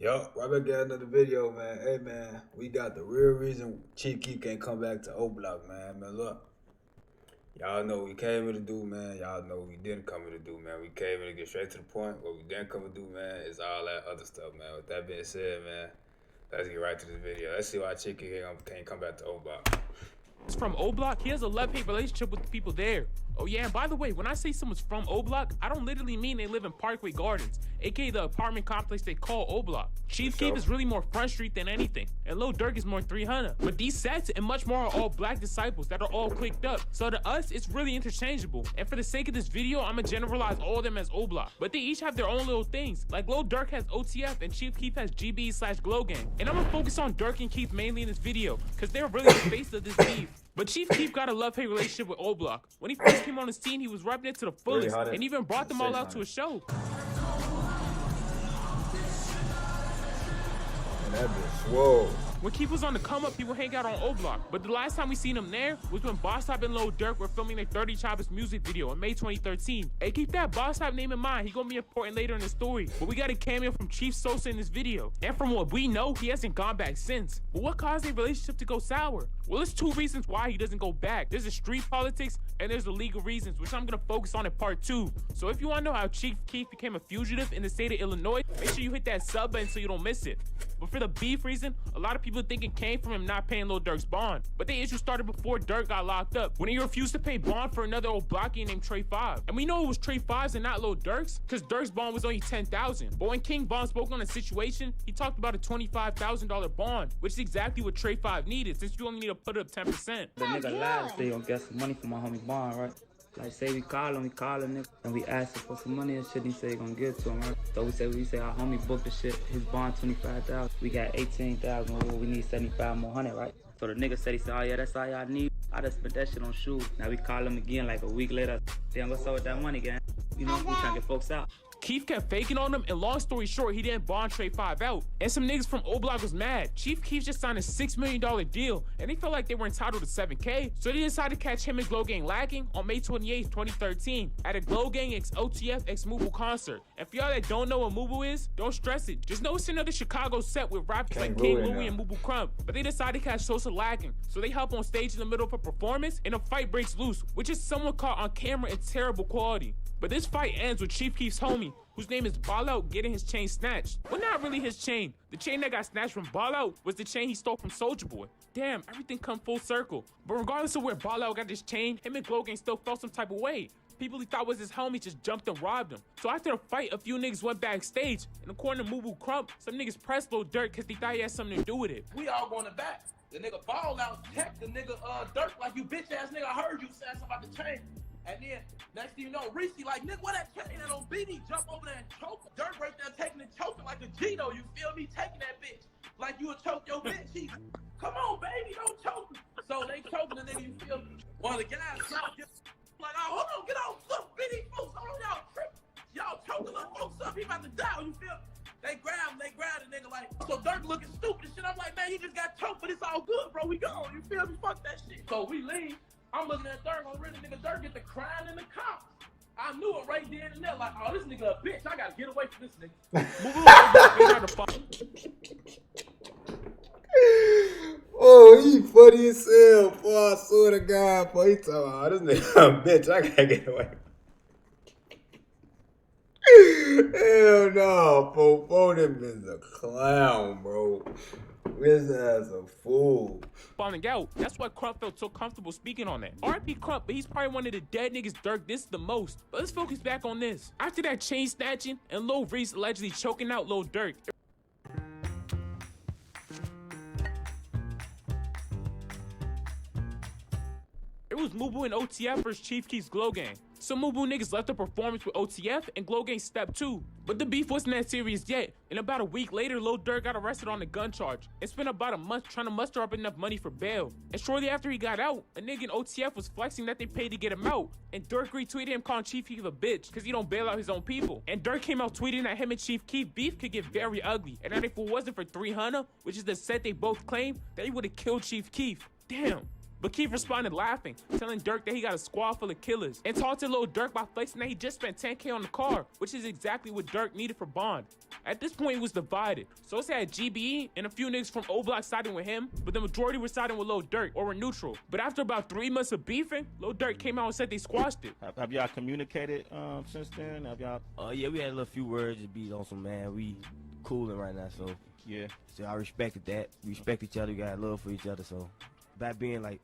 Yup, right back at another video, man. Hey, man, we got the real reason Chief Keef can't come back to O-Block, man. Man, look, y'all know what we came here to do, man. Y'all know what we didn't come here to do, man. We came here to get straight to the point. What we didn't come to do, man, is all that other stuff, man. With that being said, man, let's get right to this video. Let's see why Chief Keef can't come back to O-Block. From O-Block, he has a love-hate relationship with the people there. Oh yeah, and by the way, when I say someone's from O-Block, I don't literally mean they live in Parkway Gardens, aka the apartment complex they call O-Block. Chief Keef is really more Front Street than anything, and Lil Durk is more 300. But these sets and much more are all black disciples that are all clicked up. So to us, it's really interchangeable. And for the sake of this video, I'ma generalize all of them as O-Block. But they each have their own little things. Like Lil Durk has OTF and Chief Keef has GB/Glow Gang. And I'm gonna focus on Durk and Keef mainly in this video, because they're really the face of this beef. But Chief Keef got a love-hate relationship with O-Block. When he first came on the scene, he was repping it to the fullest and even brought them all out to a show. That bitch swole. When Keef was on the come up, he would hang out on O-Block. But the last time we seen him there was when Boss Type and Lil Durk were filming their 30 Choppers music video in May 2013. Hey, keep that Boss Type name in mind. He gonna be important later in the story. But we got a cameo from Chief Sosa in this video. And from what we know, he hasn't gone back since. But what caused their relationship to go sour? Well, there's two reasons why he doesn't go back. There's the street politics and there's the legal reasons, which I'm gonna focus on in part 2. So if you wanna know how Chief Keef became a fugitive in the state of Illinois, make sure you hit that sub button so you don't miss it. But for the beef reason, a lot of people think it came from him not paying Lil Durk's bond. But the issue started before Durk got locked up, when he refused to pay bond for another old blockie named Trey 5. And we know it was Trey 5's and not Lil Durk's, because Durk's bond was only $10,000. But when King Von spoke on the situation, he talked about a $25,000 bond, which is exactly what Trey 5 needed, since you only need to put up 10%. The nigga lied, say he gonna get some money from my homie Bond, right? Like, say we call him, nigga, and we ask him for some money and shit, he say he gonna give it to him, right? So we say our homie booked the shit, his bond 25,000, we got 18,000, well, we need 75 more hundred, right? So the nigga said, oh yeah, that's all y'all need. I just spent that shit on shoes. Now we call him again like a week later. Damn, what's up with that money, gang? You know, we trying to get folks out. Keef kept faking on him, and long story short, he didn't bond Trey 5 out. And some niggas from O-Block was mad. Chief Keef just signed a $6 million deal, and they felt like they were entitled to $7K. So they decided to catch him and Glow Gang lacking on May 28th, 2013, at a Glow Gang x OTF x Mubu concert. And for y'all that don't know what Mubu is, don't stress it. Just know it's another Chicago set with rappers like King Louie and Mubu Crump. But they decided to catch Sosa lacking, so they hop on stage in the middle of a performance, and a fight breaks loose, which is someone caught on camera in terrible quality. But this fight ends with Chief Keef's homie, whose name is Ball Out, getting his chain snatched. Well, not really his chain. The chain that got snatched from Ball Out was the chain he stole from Soulja Boy. Damn, everything come full circle. But regardless of where Ball Out got this chain, him and Glow Gang still felt some type of way. People he thought was his homie just jumped and robbed him. So after the fight, a few niggas went backstage, and according to Mubu Crump, some niggas pressed Lil Durk because they thought he had something to do with it. We all going back. The nigga Ball Out text the nigga Durk like, you bitch ass nigga, I heard you saying something about the chain. And then, next thing you know, Reese like, nigga, what that chain that on BD? Jump over there and choke him. Durk right there taking and choking like a Gino, you feel me? Taking that bitch. Like you would choke your bitch. He, come on, baby, don't choke him. So they choking the nigga, you feel me? One of the guys, like, oh, hold on, get on, look, BD folks, hold on, y'all tripping. Y'all choking little folks up, he about to die, you feel me? They grab the nigga like, so Durk looking stupid and shit. I'm like, man, he just got choked, but it's all good, bro, we gone, you feel me? Fuck that shit. So we leave. I'm looking at Durk, on really nigga Durk get the crying in the cops. I knew it right then and there, like, oh, this nigga a bitch. I gotta get away from this nigga. Oh, he funny as hell, boy. I swear to God, boy. He talking about, this nigga a bitch. I gotta get away. Hell no, Fofo, them is a clown, bro. His ass a fool. Falling out. That's why Crump felt so comfortable speaking on that. R.I.P. Crump, but he's probably one of the dead niggas Durk dissed the most. But let's focus back on this. After that chain snatching and Lil Reese allegedly choking out Lil Durk, it was Mubu and OTF versus Chief Keef's Glow Gang. So Mubu niggas left the performance with OTF and Glow Gang stepped 2. But the beef wasn't that serious yet, and about a week later, Lil Durk got arrested on a gun charge and spent about a month trying to muster up enough money for bail. And shortly after he got out, a nigga in OTF was flexing that they paid to get him out, and Durk retweeted him calling Chief Keef a bitch because he don't bail out his own people. And Durk came out tweeting that him and Chief Keef beef could get very ugly, and that if it wasn't for 300, which is the set they both claim, that he would have killed Chief Keef. Damn. But Keef responded laughing, telling Dirk that he got a squad full of killers, and taunted Lil Durk by flexing that he just spent 10K on the car, which is exactly what Dirk needed for Bond. At this point, he was divided. Sosa had GBE and a few niggas from O Block siding with him, but the majority were siding with Lil Durk or were neutral. But after about 3 months of beefing, Lil Durk came out and said they squashed it. Have y'all communicated since then? Have y'all? Yeah, we had a little few words to be on some, man. We cooling right now, so Yeah. so I respected that. We respect each other. We got love for each other. So that being like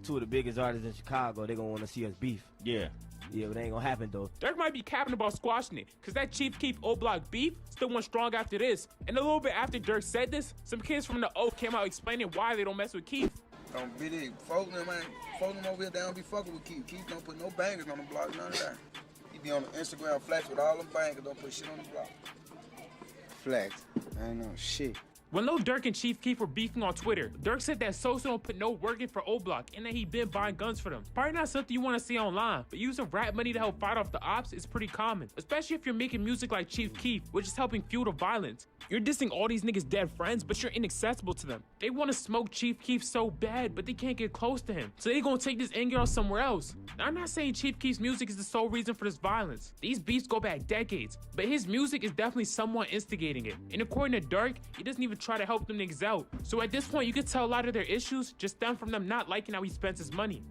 two of the biggest artists in Chicago, they gonna want to see us beef. Yeah. Yeah, but it ain't gonna happen though. Dirk might be capping about squashing it, cause that Chief Keef O Block beef still went strong after this. And a little bit after Dirk said this, some kids from the O came out explaining why they don't mess with Keef. Don't be the folks, man. Folks over here, they don't be fucking with Keef. Keef don't put no bangers on the block, none of that. He be on the Instagram flex with all them bangers, don't put shit on the block. Flex, I ain't no shit. When Lil Durk and Chief Keef were beefing on Twitter, Durk said that Sosa don't put no work in for O Block and that he been buying guns for them. Probably not something you want to see online, but using rap money to help fight off the ops is pretty common, especially if you're making music like Chief Keef, which is helping fuel the violence. You're dissing all these niggas' dead friends, but you're inaccessible to them. They want to smoke Chief Keef so bad, but they can't get close to him, so they gonna take this anger out somewhere else. Now, I'm not saying Chief Keef's music is the sole reason for this violence. These beefs go back decades, but his music is definitely someone instigating it. And according to Durk, he doesn't even try to help them niggas out. So at this point, you can tell a lot of their issues just stem from them not liking how he spends his money.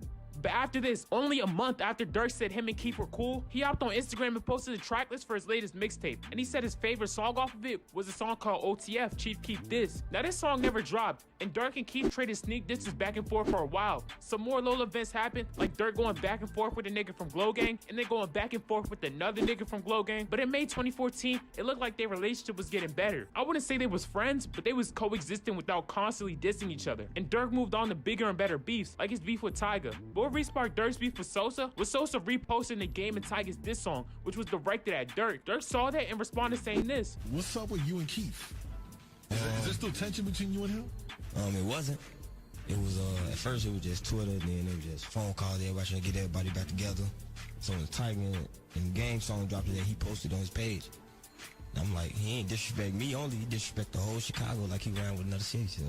But after this, only a month after Durk said him and Keef were cool, he hopped on Instagram and posted a track list for his latest mixtape. And he said his favorite song off of it was a song called OTF, Chief Keef Diss. Now this song never dropped, and Durk and Keef traded sneak disses back and forth for a while. Some more little events happened, like Durk going back and forth with a nigga from Glow Gang, and then going back and forth with another nigga from Glow Gang. But in May 2014, it looked like their relationship was getting better. I wouldn't say they was friends, but they was coexisting without constantly dissing each other. And Durk moved on to bigger and better beefs, like his beef with Tyga. But what resparked Durk's beef with Sosa was Sosa reposting the Game and Tyga's diss song, which was directed at Durk. Durk saw that and responded saying this. What's up with you and Keef? Is there still tension between you and him? It wasn't. It was, at first it was just Twitter, then it was just phone calls, everybody trying to get everybody back together. So when the Tiger and Game song dropped today, he posted on his page. And I'm like, he ain't disrespect me only, he disrespect the whole Chicago like he ran with another city, so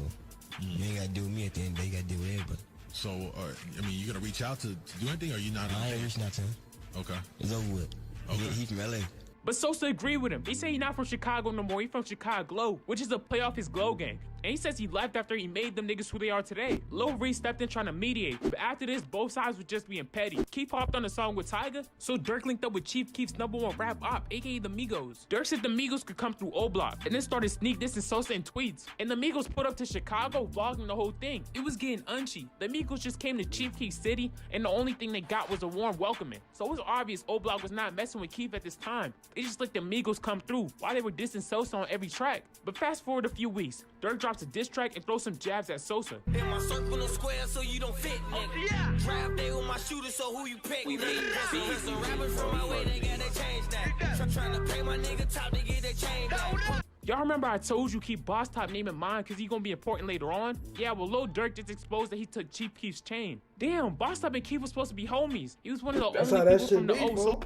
you ain't gotta deal with me at the end of the day, you gotta deal with everybody. So, I mean, you gonna reach out to do anything, or you not? I ain't reaching out to him. Okay. It's over with. Okay. He from LA. But Sosa agreed with him. He said he's not from Chicago no more, he from Chicago, which is a play off his Glow Gang. And he says he left after he made them niggas who they are today. Lil Reese stepped in trying to mediate, but after this, both sides were just being petty. Keef hopped on the song with Tyga, so Durk linked up with Chief Keef's #1 rap op, aka the Migos. Durk said the Migos could come through O Block, and then started sneak dissing Sosa in tweets. And the Migos put up to Chicago, vlogging the whole thing. It was getting unchy. The Migos just came to Chief Keef City, and the only thing they got was a warm welcoming. So it was obvious O Block was not messing with Keef at this time. They just let the Migos come through, while they were dissing Sosa on every track. But fast forward a few weeks, Durk drops a diss track and throws some jabs at Sosa. In my circle no square, so you don't fit, nigga. Drive day with my shooter, so who you pick, nigga? Some rappers from my way, they gotta change that. Trying to pay my nigga top to get that chain back. Y'all remember I told you keep Boss Top name in mind because he's gonna be important later on? Yeah, well, Lil Durk just exposed that he took Chief Keef's chain. Damn, Boss Top and Keef was supposed to be homies. He was one of the only people from the O.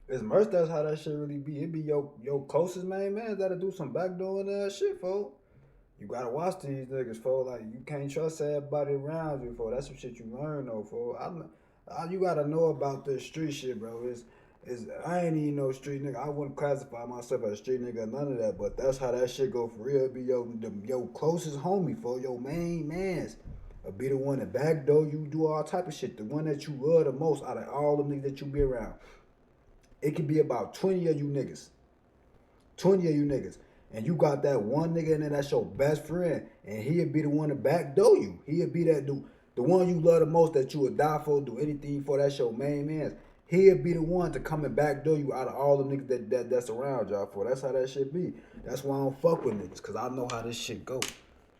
It's merch, that's how that shit really be. It be your closest main man that'll do some backdoor shit, folks. You gotta watch these niggas, folks. Like, you can't trust everybody around you, folks. That's some shit you learn, though, folks. You gotta know about this street shit, bro. I ain't even no street nigga. I wouldn't classify myself as a street nigga, none of that. But that's how that shit go for real. It be your closest homie, folks. Your main mans. Be the one that backdoor you, do all type of shit. The one that you love the most out of all the niggas that you be around. It could be about 20 of you niggas. 20 of you niggas. And you got that one nigga in there that's your best friend. And he'll be the one to backdoor you. He'll be that dude. The one you love the most that you would die for, do anything for, that's your main man. He'll be the one to come and backdoor you out of all the niggas that's around y'all for. That's how that shit be. That's why I don't fuck with niggas. Because I know how this shit go.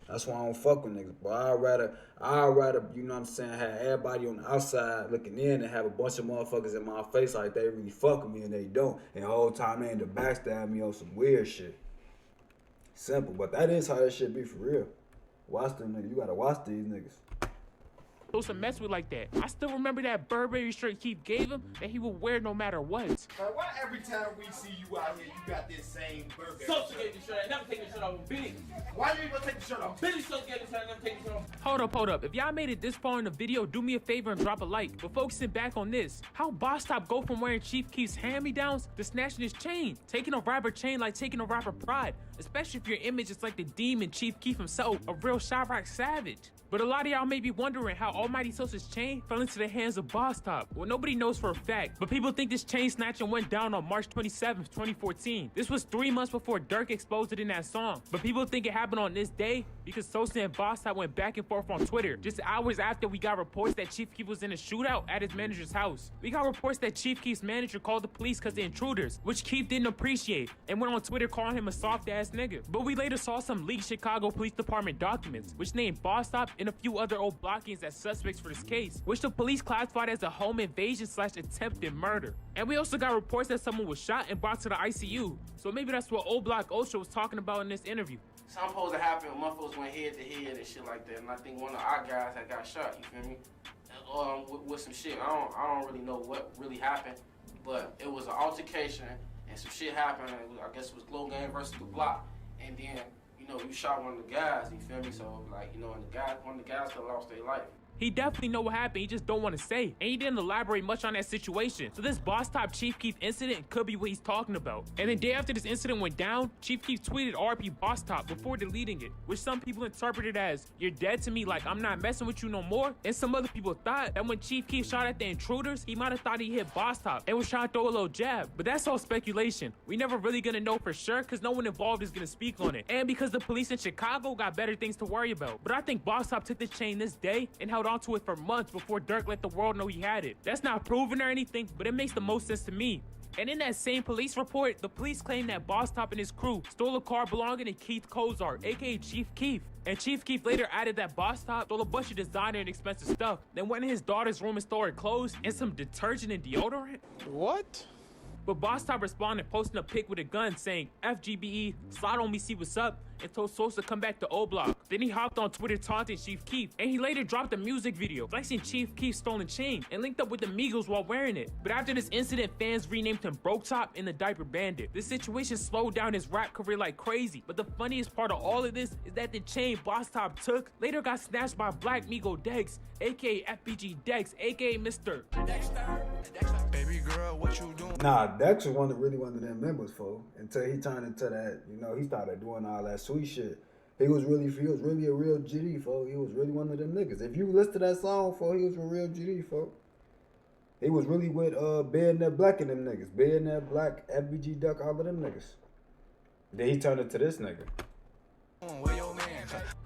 That's why I don't fuck with niggas. But I'd rather, you know what I'm saying, have everybody on the outside looking in and have a bunch of motherfuckers in my face like they really fuck with me and they don't. And the whole time they end up backstabbing me on some weird shit. Simple, but that is how that shit be for real. Watch them niggas. You gotta watch these niggas. Sosa mess with like that. I still remember that Burberry shirt Keef gave him that he would wear no matter what. Why every time we see you out here, you got this same Burberry? Sosa gave me the shirt. I never take the shirt off with Billy. Why you even take the shirt off? Billy Sosa gave me the shirt. I never take the shirt off. Hold up. If y'all made it this far in the video, do me a favor and drop a like. But focusing back on this, how Boss Top go from wearing Chief Keef's hand-me-downs to snatching his chain? Taking a rapper chain like taking a rapper pride, especially if your image is like the demon Chief Keef himself, a real Chirac savage. But a lot of y'all may be wondering how Almighty Sosa's chain fell into the hands of Boss Top. Well, nobody knows for a fact, but people think this chain snatching went down on March 27th, 2014. This was 3 months before Durk exposed it in that song. But people think it happened on this day because Sosa and Boss Top went back and forth on Twitter just hours after we got reports that Chief Keef was in a shootout at his manager's house. We got reports that Chief Keef's manager called the police because of intruders, which Keef didn't appreciate and went on Twitter calling him a soft-ass nigga. But we later saw some leaked Chicago Police Department documents, which named Boss Top and a few other old blockians as suspects for this case, which the police classified as a home invasion / attempted murder. And we also got reports that someone was shot and brought to the ICU. So maybe that's what Old Block Ultra was talking about in this interview. Something supposed to happen, motherfuckers went head to head and shit like that, and I think one of our guys had got shot, you feel me? With some shit. I don't really know what really happened, but it was an altercation and some shit happened. I guess it was Glow Gang versus the Block, and then, you know, you shot one of the guys, you feel me? So, like, you know, and one of the guys could have lost their life. He definitely know what happened, he just don't want to say. And he didn't elaborate much on that situation. So this Boss Top Chief Keef incident could be what he's talking about. And the day after this incident went down, Chief Keef tweeted RP Boss Top before deleting it, which some people interpreted as, you're dead to me, like I'm not messing with you no more. And some other people thought that when Chief Keef shot at the intruders, he might have thought he hit Boss Top and was trying to throw a little jab. But that's all speculation. We never really gonna know for sure because no one involved is gonna speak on it. And because the police in Chicago got better things to worry about. But I think Boss Top took the chain this day and held onto it for months before Durk let the world know he had it. That's not proven or anything, but it makes the most sense to me. And in that same police report, the police claim that Boss Top and his crew stole a car belonging to Keith Kozar, aka Chief Keef. And Chief Keef later added that Boss Top stole a bunch of designer and expensive stuff, then went in his daughter's room and stole her clothes and some detergent and deodorant. What? But Boss Top responded posting a pic with a gun saying, FGBE, slide on me, see what's up, and told Sosa to come back to O Block. Then he hopped on Twitter taunting Chief Keef, and he later dropped a music video flexing Chief Keef's stolen chain and linked up with the Migos while wearing it. But after this incident, fans renamed him Broke Top and the Diaper Bandit. This situation slowed down his rap career like crazy, but the funniest part of all of this is that the chain Boss Top took later got snatched by Black Migo Dex, aka FBG Dex, aka Mr. Dexter. Baby girl, what you doing? Nah, Dex was really one of them members, fool. Until he turned into that, you know, he started doing all that sweet shit. He was really a real GD, fool. He was really one of them niggas. If you listen to that song, fool, he was a real GD, fool. He was really with Billionaire Black and them niggas. Billionaire Black, FBG Duck, all of them niggas. Then he turned into this nigga. Where your man?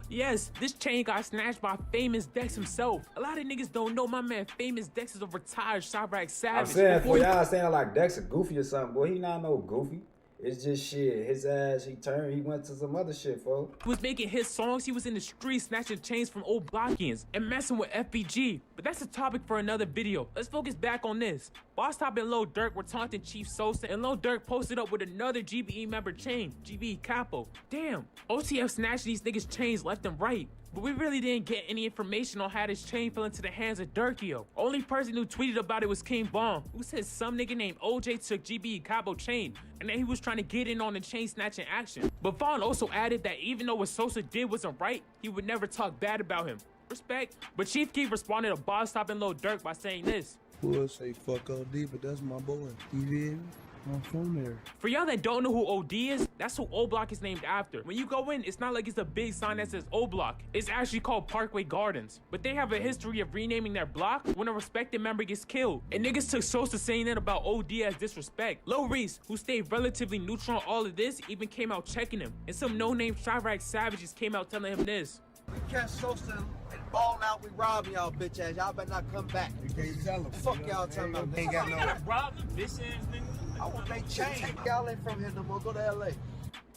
Yes, this chain got snatched by Famous Dex himself. A lot of niggas don't know my man Famous Dex is a retired Chirac savage. I'm saying, for y'all saying like Dex a goofy or something, boy, he not no goofy. It's just shit. His ass, he went to some other shit, folks. He was making his songs, he was in the streets snatching chains from old blockians and messing with FBG. But that's a topic for another video. Let's focus back on this. Boss Top and Lil Durk were taunting Chief Sosa, and Lil Durk posted up with another GBE member chain, GBE Capo. Damn, OTF snatched these niggas chains left and right. But we really didn't get any information on how this chain fell into the hands of Durkio. Only person who tweeted about it was King Bomb, who said some nigga named OJ took GBE Cabo chain, and that he was trying to get in on the chain snatching action. But Vaughn also added that even though what Sosa did wasn't right, he would never talk bad about him. Respect. But Chief Keef responded to Boss Top and Lil Durk by saying this. We'll say fuck OD, but that's my boy. You hear me? I'm from there. For y'all that don't know who OD is, that's who O Block is named after. When you go in, it's not like it's a big sign that says O Block. It's actually called Parkway Gardens. But they have a history of renaming their block when a respected member gets killed. And niggas took Sosa saying that about OD as disrespect. Lil Reese, who stayed relatively neutral on all of this, even came out checking him. And some no-name Chirac savages came out telling him this. We catch Sosa and ball out, we rob y'all bitch ass. Y'all better not come back. You can't tell him. Fuck y'all talking about. They ain't got no. Rob them bitch ass nigga. I want they change. Y'all ain't from here no more. Go to LA.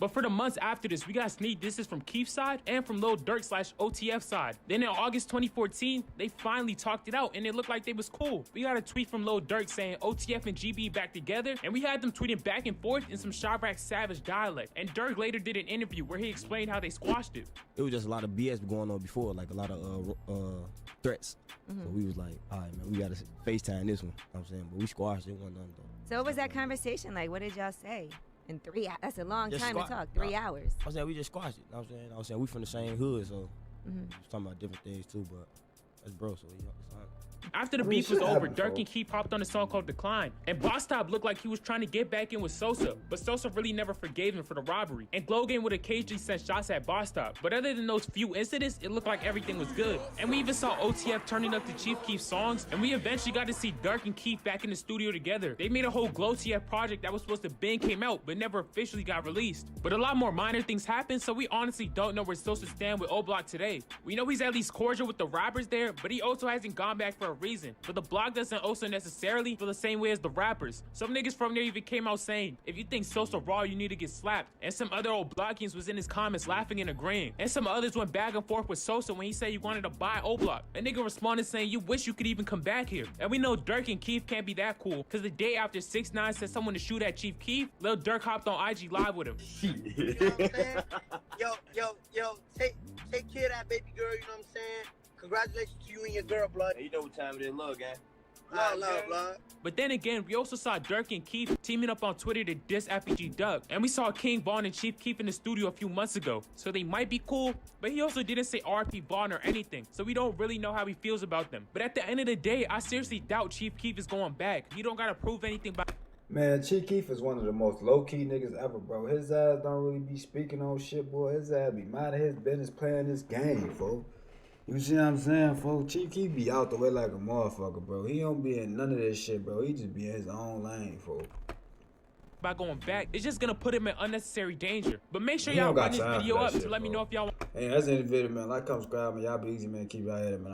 But for the months after this, we got sneak disses from Keef's side and from Lil Durk/OTF side. Then in August 2014, they finally talked it out and it looked like they was cool. We got a tweet from Lil Durk saying OTF and GB back together, and we had them tweeting back and forth in some Chirac Savage dialect. And Durk later did an interview where he explained how they squashed it. It was just a lot of BS going on before, like a lot of threats. So we was like, all right, man, we gotta FaceTime this one. You know what I'm saying, but we squashed it. Wasn't nothing though. So what was that conversation like? What did y'all say? In 3 hours? That's a long Just time to talk. 3 hours. I was saying we just squashed it. You know what I'm saying we from the same hood, so we was talking about different things too, but that's bro, so it's fine. After the beef was over, Durk and Keef hopped on a song called Decline, and Boss Top looked like he was trying to get back in with Sosa, but Sosa really never forgave him for the robbery, and Glow Gang would occasionally send shots at Boss Top, but other than those few incidents, it looked like everything was good. And we even saw OTF turning up to Chief Keef's songs, and we eventually got to see Durk and Keef back in the studio together. They made a whole Glow TF project that was supposed to been came out, but never officially got released. But a lot more minor things happened, so we honestly don't know where Sosa stand with O Block today. We know he's at least cordial with the rappers there, but he also hasn't gone back for a reason. But the block doesn't also necessarily feel the same way as the rappers. Some niggas from there even came out saying, if you think Sosa raw, you need to get slapped. And some other old blockians was in his comments laughing and agreeing. And some others went back and forth with Sosa when he said he wanted to buy O Block. A nigga responded saying, you wish you could even come back here. And we know Durk and Keef can't be that cool, because the day after 6ix9ine said someone to shoot at Chief Keef, Lil Durk hopped on IG Live with him. You know what I'm saying? Yo, take care of that baby girl, you know what I'm saying? Congratulations to you and your girl, blood. Hey, you know what time it is, love, gang. Love, blood. But then again, we also saw Durk and Keef teaming up on Twitter to diss FPG Duck. And we saw King Von and Chief Keef in the studio a few months ago. So they might be cool, but he also didn't say RP Von or anything. So we don't really know how he feels about them. But at the end of the day, I seriously doubt Chief Keef is going back. He don't gotta prove anything by... Man, Chief Keef is one of the most low-key niggas ever, bro. His ass don't really be speaking on shit, boy. His ass be minding his business playing this game, folks. You see what I'm saying, folks? Chief Keef be out the way like a motherfucker, bro. He don't be in none of this shit, bro. He just be in his own lane, folks. By going back, it's just gonna put him in unnecessary danger. But make sure y'all run this video up to let me know if y'all want. Hey, that's the end of the video, man. Like, comment, subscribe, man. Y'all be easy, man. Keep y'all head, man.